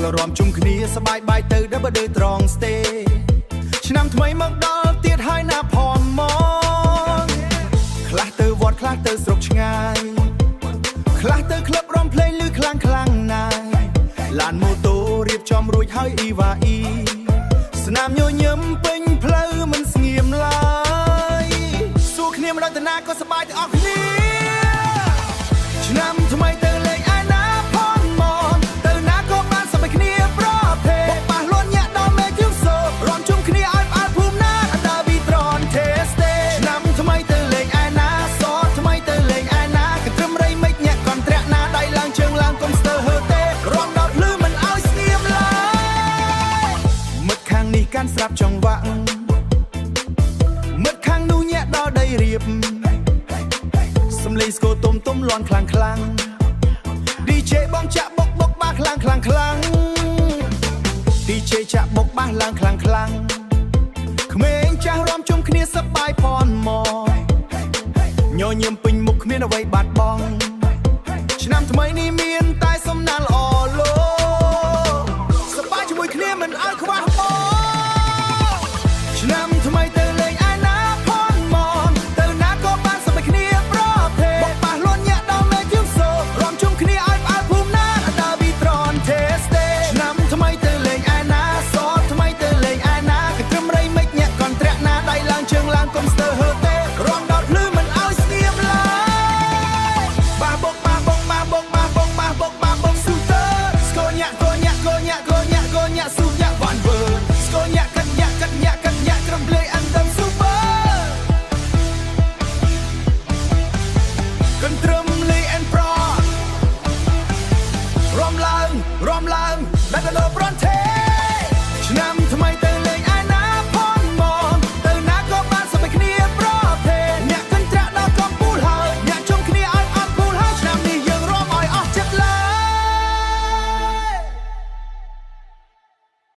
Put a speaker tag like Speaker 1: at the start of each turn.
Speaker 1: ល់រំជុំគ្នាសบายបាយទៅដល់បើដើរត្រង់ស្ទេឆ្នាំថ្មីមកដល់ទៀតហើយណាផងមកខ្លះទៅវត្តខ្លះទៅស្រុកឆ្ងាយខ្លះទៅក្លឹបរាំភ្លេងឮខ្លាំងណាស់ឡានម៉ូតូរៀបចំរួចហើយអ៊ីវ៉ាអ៊ីស្នាមញញឹមពេញផ្លូវមិនស្ងៀមឡើយសួរគ្នាមិនដឹងទៅណាក៏សប្បាយទាំងអស់គ្នាឆ្នាំថ្មីទៅលេងឯណាផងមកទៅណាក៏បានសប្បាយគ្នាប្រភេទបោះលន់ញាក់ដល់មេជើងសូរាំជុំគ្នាឲ្យផ្អើលភូមិណាដល់វីត្រនទេស្ទេឆ្នាំថ្មីទៅលេងឯណាសថ្មីទៅលេងឯណាកត្រឹមរៃមិចញាក់កន្ត្រាក់ណាដៃឡើងជើងឡើងកុំស្ទើហឺទេរាំដល់ភ្លឺមិនឲ្យស្ងៀមឡើយមិត្តខាងនេះកាន់ស្រាប់ចង្វាក់មិត្តខាងនោះញាក់ដល់ដីរៀបសំឡេងស្គរទុំលាន់ខ្លាំង DJ បងចាក់បុកបាសខ្លាំង DJ ចាក់បុកបាសឡើងខ្លាំងក្មេងចាស់រាំជុំគ្នាសប្បាយផនមកញញឹមពេញមុខគ្មានអ្វីបាត់បង់ឆ្នាំថ្មីនេះមានតែសំណាងល្អ